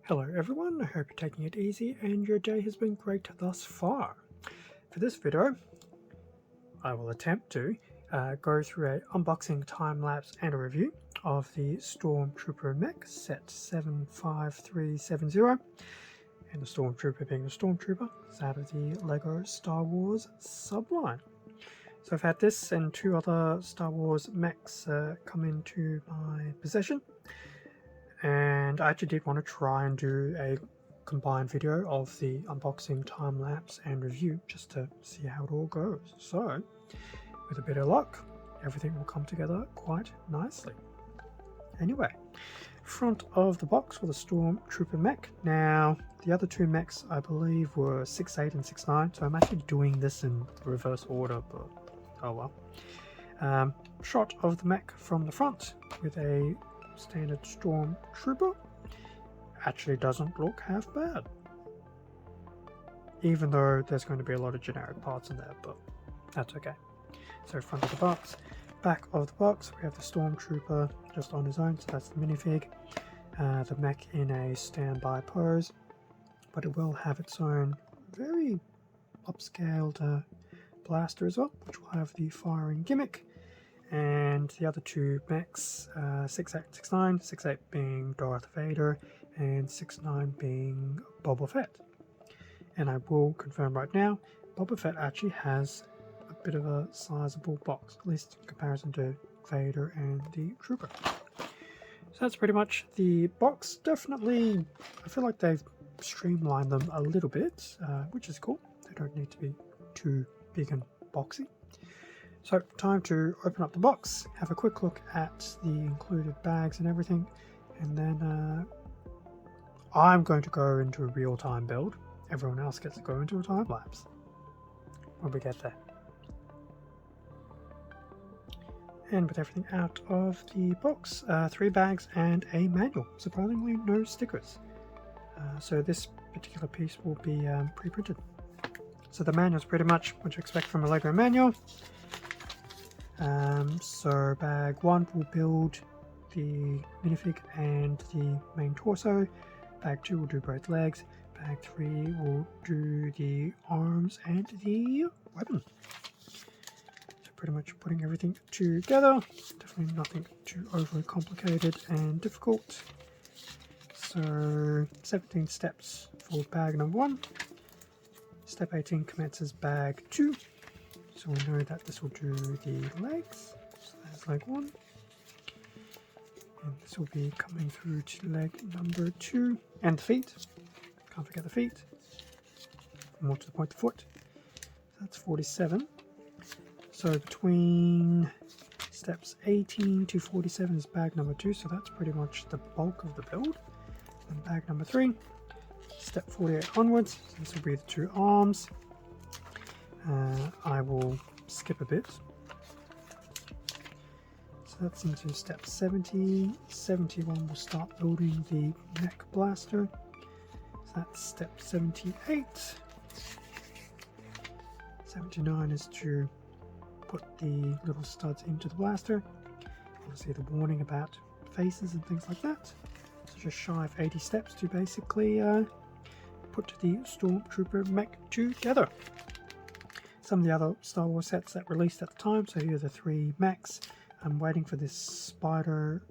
Hello everyone, I hope you're taking it easy and your day has been great thus far. For this video, I will attempt to go through an unboxing, time-lapse and a review of the Stormtrooper Mech set 75370, and the Stormtrooper being the Stormtrooper is out of the LEGO Star Wars subline. So I've had this and two other Star Wars mechs come into my possession, and I actually did want to try and do a combined video of the unboxing, time lapse and review just to see how it all goes. So with a bit of luck, everything will come together quite nicely. Anyway, front of the box for the Stormtrooper mech. Now the other two mechs I believe were 6.8 and 6.9, so I'm actually doing this in reverse order, but oh well. Shot of the mech from the front with a standard Stormtrooper. Actually doesn't look half bad, even though there's going to be a lot of generic parts in there, but that's okay. So front of the box. Back of the box we have the Stormtrooper just on his own, so that's the minifig. The mech in a standby pose, but it will have its own very upscaled blaster as well, which will have the firing gimmick. And the other two mechs, 6.8 and 6.9, 6.8 being Darth Vader and 6.9 being Boba Fett. And I will confirm right now, Boba Fett actually has a bit of a sizable box, at least in comparison to Vader and the Trooper. So that's pretty much the box. Definitely, I feel like they've streamlined them a little bit, which is cool. They don't need to be too big and boxy. So time to open up the box, have a quick look at the included bags and everything, and then I'm going to go into a real-time build. Everyone else gets to go into a time lapse when we get there. And with everything out of the box, 3 bags and a manual. Surprisingly, no stickers. So this particular piece will be pre-printed. So the manual is pretty much what you expect from a LEGO manual. So bag 1 will build the minifig and the main torso. Bag 2 will do both legs. Bag 3 will do the arms and the weapon. So pretty much putting everything together. Definitely nothing too overly complicated and difficult. So 17 steps for bag number 1. Step 18 commences bag 2. So we know that this will do the legs. So that's leg 1. And this will be coming through to leg number 2. And the feet. Can't forget the feet. More to the point, the foot. So that's 47. So between steps 18 to 47 is bag number 2. So that's pretty much the bulk of the build. And bag number 3. Step 48 onwards. So this will be the 2 arms. I will skip a bit. So that's into step 70. 71 will start building the mech blaster. So that's step 78. 79 is to put the little studs into the blaster. Obviously the warning about faces and things like that. So just shy of 80 steps to basically put the Stormtrooper mech together. Some of the other Star Wars sets that released at the time, so here are the 3 mechs. I'm waiting for this spider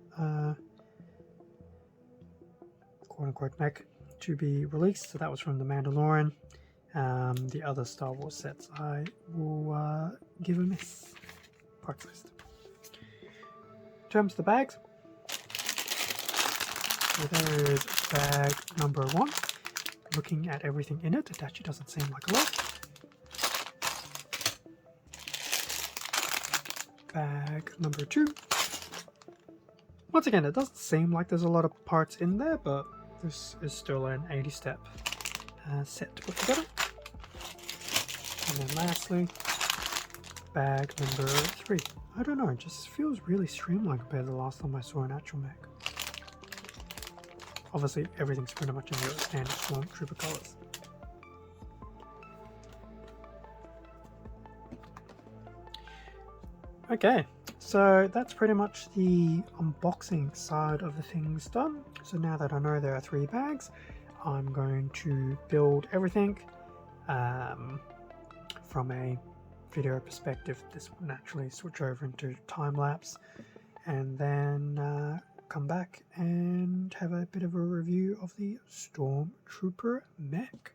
quote-unquote mech to be released, so that was from The Mandalorian. The other Star Wars sets I will give a miss. Parts list. In terms of the bags, so there is bag number 1. Looking at everything in it, it actually doesn't seem like a lot. Bag number 2. Once again, it doesn't seem like there's a lot of parts in there, but this is still an 80-step set to put together. And then lastly, bag number 3. I don't know, it just feels really streamlined compared to the last time I saw an actual mech. Obviously, everything's pretty much in your standard Stormtrooper colors. Okay, so that's pretty much the unboxing side of the things done. So now that I know there are 3 bags, I'm going to build everything. From a video perspective, this will naturally switch over into time lapse, and then come back and have a bit of a review of the Stormtrooper Mech.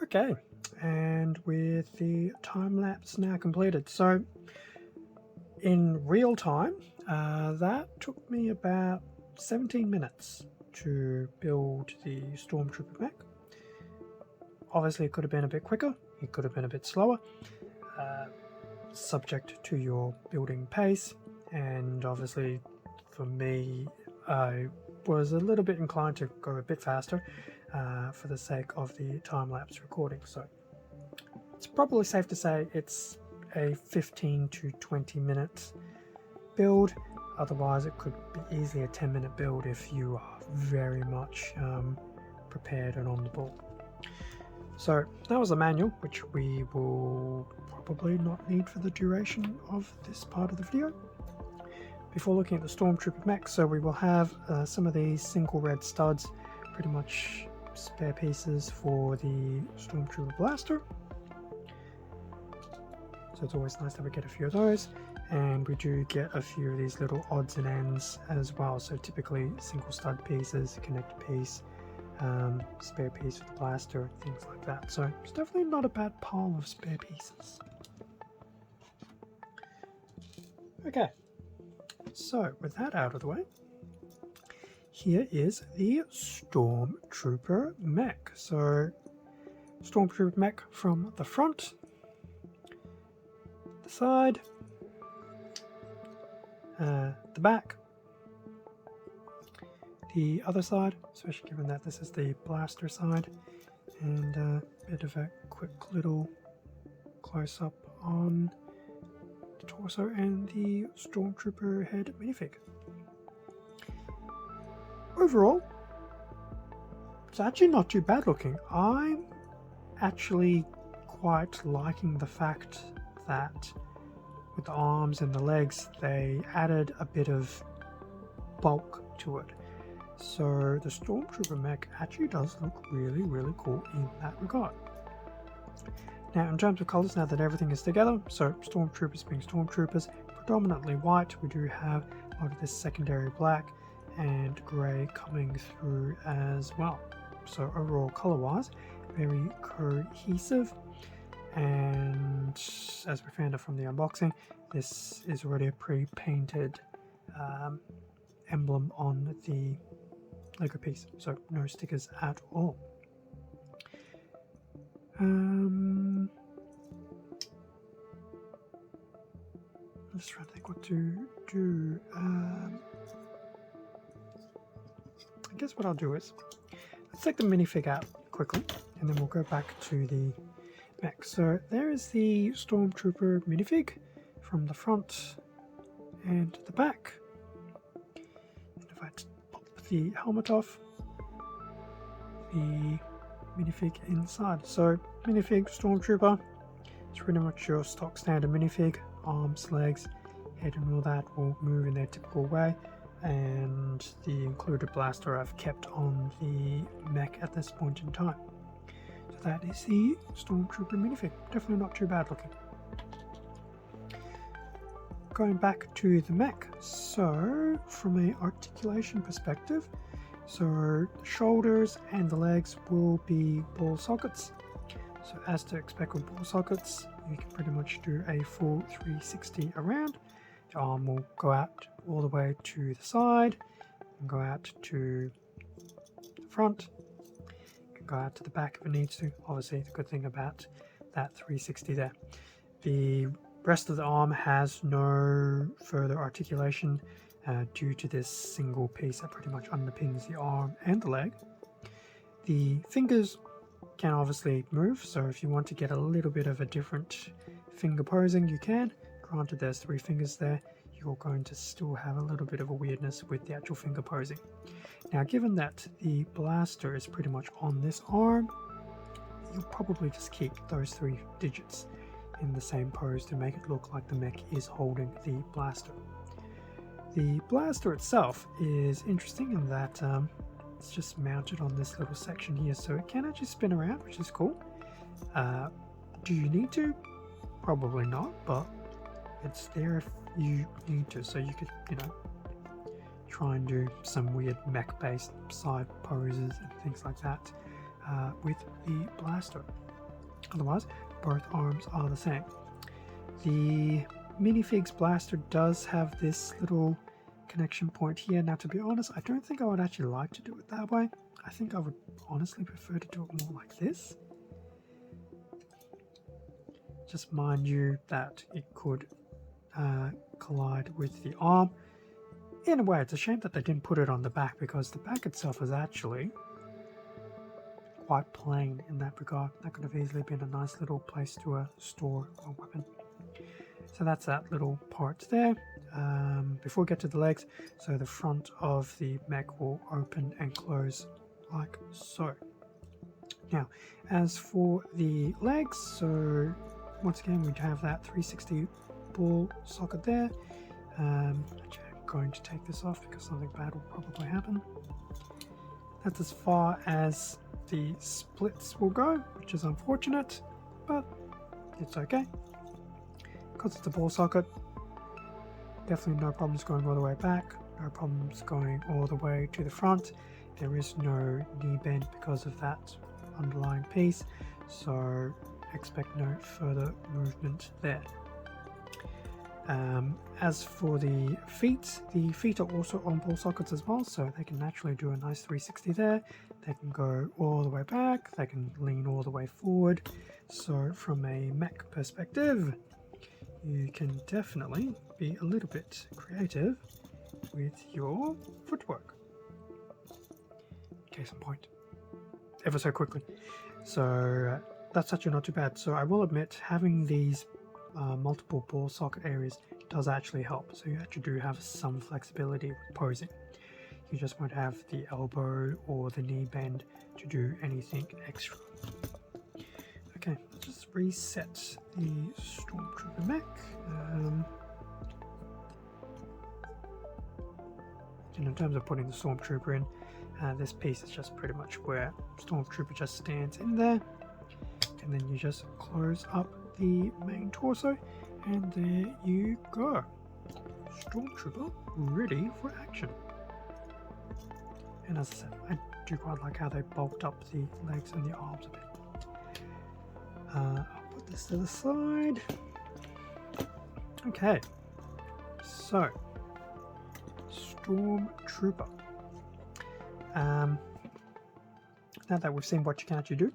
Okay, and with the time lapse now completed, so in real time, that took me about 17 minutes to build the Stormtrooper mech. Obviously, it could have been a bit quicker, it could have been a bit slower. subject to your building pace, and obviously for me I was a little bit inclined to go a bit faster for the sake of the time-lapse recording. So it's probably safe to say it's a 15 to 20 minute build. Otherwise it could be easily a 10-minute build if you are very much prepared and on the ball. So that was the manual, which we will probably not need for the duration of this part of the video. Before looking at the Stormtrooper Mech, so we will have some of these single red studs, pretty much spare pieces for the Stormtrooper blaster. So it's always nice that we get a few of those, and we do get a few of these little odds and ends as well. So typically single stud pieces, connector piece, spare piece for the blaster, things like that. So it's definitely not a bad pile of spare pieces. Okay, so with that out of the way, here is the Stormtrooper Mech. So Stormtrooper Mech from the front, the side, the back, the other side, especially given that this is the blaster side, and a bit of a quick little close-up on the torso and the Stormtrooper head minifig. Overall, it's actually not too bad looking. I'm actually quite liking the fact that with the arms and the legs they added a bit of bulk to it. So the Stormtrooper Mech actually does look really, really cool in that regard. Now in terms of colours, now that everything is together, so Stormtroopers being Stormtroopers, predominantly white, we do have a lot of this secondary black and grey coming through as well. So overall colour wise, very cohesive, and as we found out from the unboxing, this is already a pre-painted emblem on the Lego piece, so no stickers at all. I'm just trying to think what to do. I guess what I'll do is let's take the minifig out quickly, and then we'll go back to the mech. So there is the Stormtrooper minifig from the front and the back. And if I pop the helmet off, the minifig inside. So minifig Stormtrooper, it's pretty much your stock standard minifig. Arms, legs, head and all that will move in their typical way, and the included blaster I've kept on the mech at this point in time. So that is the Stormtrooper minifig. Definitely not too bad looking. Going back to the mech, so from a articulation perspective, so the shoulders and the legs will be ball sockets. So as to expect with ball sockets, you can pretty much do a full 360 around. The arm will go out all the way to the side, and go out to the front, can go out to the back if it needs to. Obviously the good thing about that 360 there. The rest of the arm has no further articulation due to this single piece that pretty much underpins the arm and the leg. The fingers can obviously move, so if you want to get a little bit of a different finger posing, you can. Granted, there's 3 fingers there, you're going to still have a little bit of a weirdness with the actual finger posing. Now, given that the blaster is pretty much on this arm, you'll probably just keep those 3 digits in the same pose to make it look like the mech is holding the blaster. The blaster itself is interesting in that it's just mounted on this little section here, so it can actually spin around, which is cool. Do you need to? Probably not, but it's there if you need to, so you could, try and do some weird mech-based side poses and things like that with the blaster. Otherwise, both arms are the same. The minifig's blaster does have this little connection point here. Now, to be honest, I don't think I would actually like to do it that way. I think I would honestly prefer to do it more like this. Just mind you that it could collide with the arm. In a way, it's a shame that they didn't put it on the back, because the back itself is actually quite plain in that regard. That could have easily been a nice little place to store a weapon. So that's that little part there. Before we get to the legs, so the front of the mech will open and close like so. Now, as for the legs, so once again we'd have that 360 ball socket there. Actually, I'm going to take this off because something bad will probably happen. That's as far as the splits will go, which is unfortunate, but it's okay. Because it's a ball socket, definitely no problems going all the way back, no problems going all the way to the front. There is no knee bend because of that underlying piece, so expect no further movement there. As for the feet are also on ball sockets as well, so they can naturally do a nice 360 there. They can go all the way back, they can lean all the way forward. So from a mech perspective, you can definitely be a little bit creative with your footwork. Case in point, ever so quickly. So that's actually not too bad. So I will admit, having these multiple ball socket areas does actually help. So you actually do have some flexibility with posing. You just won't have the elbow or the knee bend to do anything extra. Okay, let's just reset the Stormtrooper Mech. And in terms of putting the Stormtrooper in, this piece is just pretty much where Stormtrooper just stands in there, and then you just close up the main torso, and there you go. Stormtrooper ready for action. And as I said, I do quite like how they bulked up the legs and the arms a bit. I'll put this to the side. Okay, so Stormtrooper. Now that we've seen what you can actually do,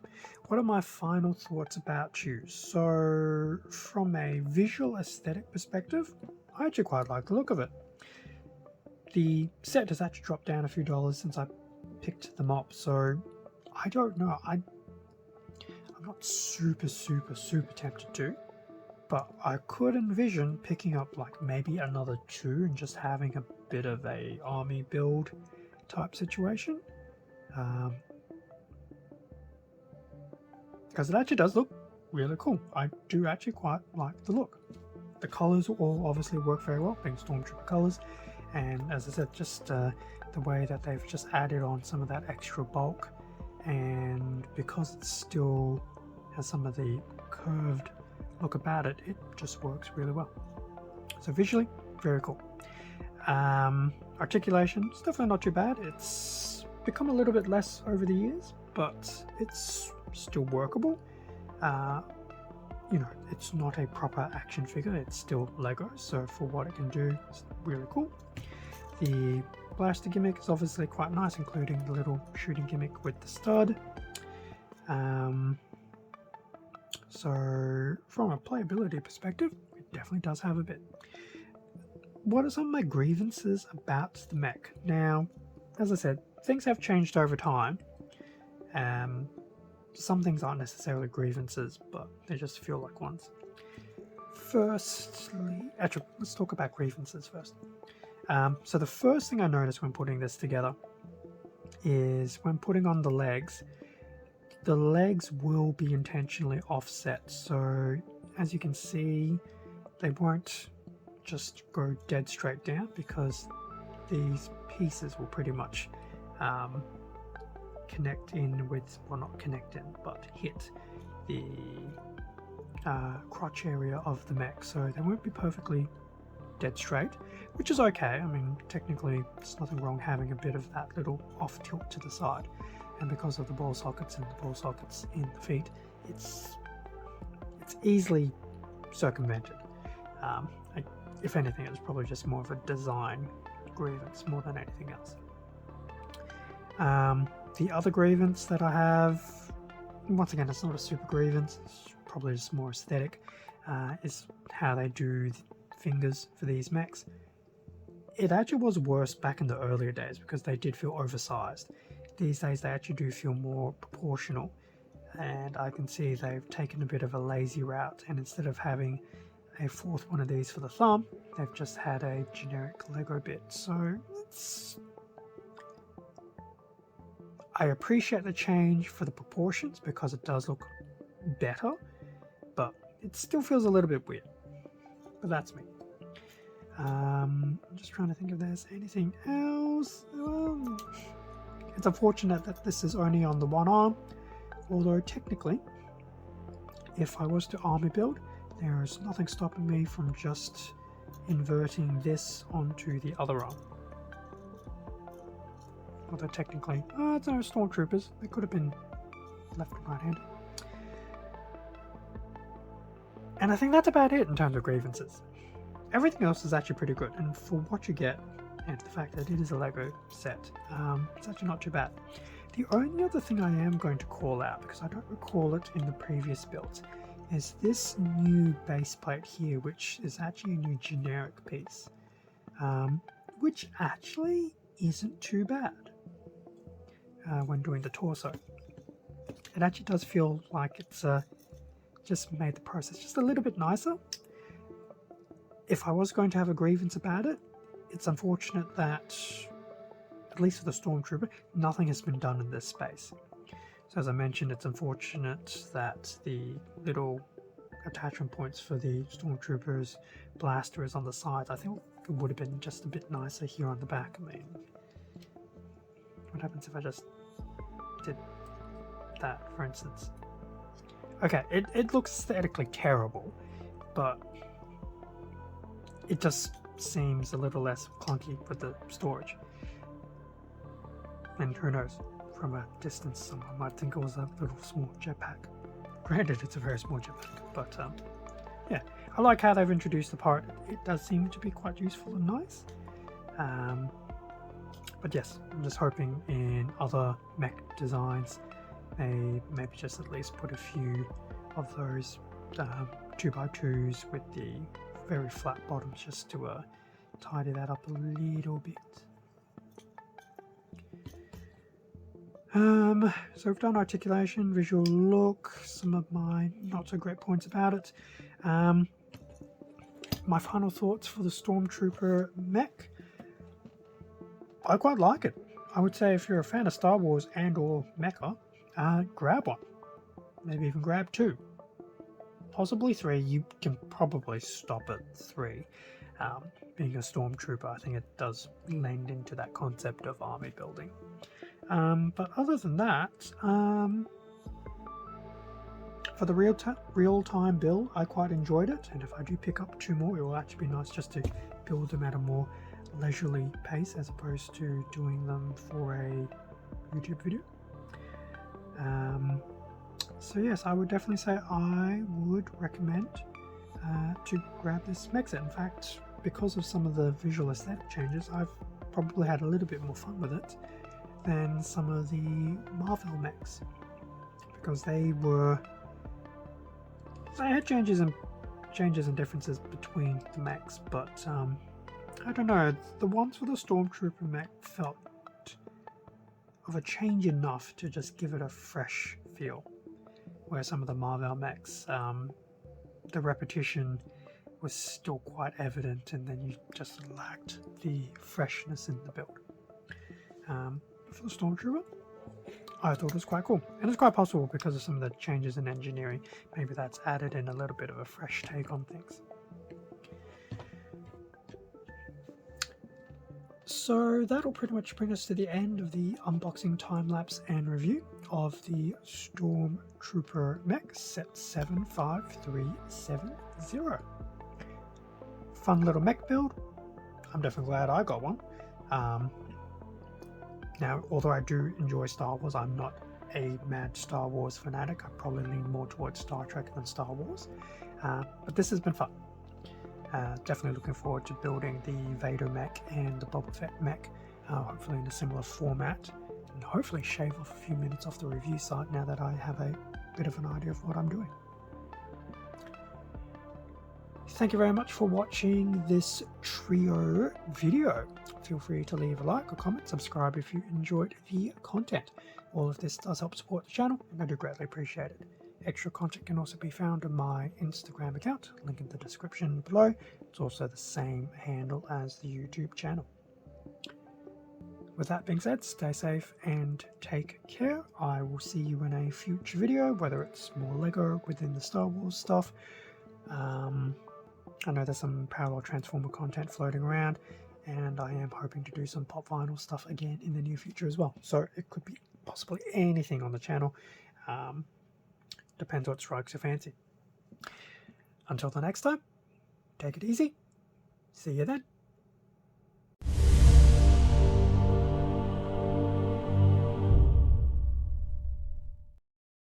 what are my final thoughts about you? So from a visual aesthetic perspective, I actually quite like the look of it. The set has actually dropped down a few dollars since I picked them up, so I don't know. I'm not super tempted to, but I could envision picking up like maybe another two and just having a bit of a army build type situation. Because it actually does look really cool. I do actually quite like the look. The colors will obviously work very well, being Stormtrooper colors, and as I said, just the way that they've just added on some of that extra bulk, and because it still has some of the curved look about it, it just works really well. So visually, very cool. Articulation, it's definitely not too bad. It's become a little bit less over the years, but it's still workable. You know, it's not a proper action figure, it's still Lego, so for what it can do, it's really cool. The blaster gimmick is obviously quite nice, including the little shooting gimmick with the stud. So from a playability perspective, it definitely does have a bit. What are some of my grievances about the mech? Now, as I said, things have changed over time. Some things aren't necessarily grievances, but they just feel like ones. Firstly, actually, let's talk about grievances first. So the first thing I noticed when putting this together is when putting on the legs will be intentionally offset. So as you can see, they won't just go dead straight down, because these pieces will pretty much connect in with, well, not connect in, but hit the crotch area of the mech, so they won't be perfectly dead straight, which is okay. I mean, technically there's nothing wrong having a bit of that little off tilt to the side, and because of the ball sockets and the ball sockets in the feet, it's easily circumvented. If anything, it's probably just more of a design grievance more than anything else. The other grievance that I have, once again, it's not a super grievance, it's probably just more aesthetic, is how they do the fingers for these mechs. It actually was worse back in the earlier days because they did feel oversized. These days they actually do feel more proportional, and I can see they've taken a bit of a lazy route, and instead of having a fourth one of these for the thumb, they've just had a generic Lego bit. So I appreciate the change for the proportions because it does look better, but it still feels a little bit weird. But that's me. I'm just trying to think if there's anything else. It's unfortunate that this is only on the one arm, although technically, if I was to army build, there is nothing stopping me from just inverting this onto the other arm. Although technically, it's no Stormtroopers. They could have been left and right-handed. And I think that's about it in terms of grievances. Everything else is actually pretty good, and for what you get, and the fact that it is a Lego set, it's actually not too bad. The only other thing I am going to call out, because I don't recall it in the previous builds, is this new base plate here, which is actually a new generic piece, which actually isn't too bad when doing the torso. It actually does feel like it's just made the process just a little bit nicer. If I was going to have a grievance about it, it's unfortunate that, at least for the Stormtrooper, nothing has been done in this space. So as I mentioned, it's unfortunate that the little attachment points for the Stormtrooper's blaster is on the sides. I think it would have been just a bit nicer here on the back. I mean, what happens if I just did that, for instance? Okay, it looks aesthetically terrible, but it just seems a little less clunky with the storage. And who knows, from a distance someone might think it was a little small jetpack. Granted, it's a very small jetpack, but yeah, I like how they've introduced the part. It does seem to be quite useful and nice. But yes, I'm just hoping in other mech designs they maybe just at least put a few of those 2x2s with the very flat bottoms just to tidy that up a little bit. So we've done articulation, visual look, some of my not so great points about it. My final thoughts for the Stormtrooper Mech. I quite like it. I would say if you're a fan of Star Wars and or mecha, grab one. Maybe even grab two. Possibly three. You can probably stop at three. Being a Stormtrooper, I think it does lend into that concept of army building. But other than that, for the real-time build, I quite enjoyed it. And if I do pick up two more, it will actually be nice just to build them at a more leisurely pace as opposed to doing them for a YouTube video. So yes, I would definitely say I would recommend to grab this mech set. In fact, because of some of the visual aesthetic changes, I've probably had a little bit more fun with it than some of the Marvel mechs, because they had changes and differences between the mechs, but I don't know, the ones for the Stormtrooper mech felt of a change enough to just give it a fresh feel, where some of the Marvel mechs, the repetition was still quite evident, and then you just lacked the freshness in the build. For the Stormtrooper, I thought it was quite cool, and it's quite possible because of some of the changes in engineering, maybe that's added in a little bit of a fresh take on things. So that'll pretty much bring us to the end of the unboxing, time-lapse and review of the Stormtrooper Mech set 75370. Fun little mech build. I'm definitely glad I got one. Now, although I do enjoy Star Wars, I'm not a mad Star Wars fanatic. I probably lean more towards Star Trek than Star Wars. But this has been fun. Definitely looking forward to building the Vader mech and the Boba Fett mech, hopefully in a similar format, and hopefully shave off a few minutes off the review side now that I have a bit of an idea of what I'm doing. Thank you very much for watching this trio video. Feel free to leave a like or comment, subscribe if you enjoyed the content. All of this does help support the channel, and I do greatly appreciate it. Extra content can also be found on my Instagram account, link in the description below. It's also the same handle as the YouTube channel. With that being said, stay safe and take care. I will see you in a future video, whether it's more Lego within the Star Wars stuff. I know there's some parallel Transformer content floating around, and I am hoping to do some pop vinyl stuff again in the near future as well. So it could be possibly anything on the channel. Depends what strikes your fancy. Until the next time, take it easy. See you then.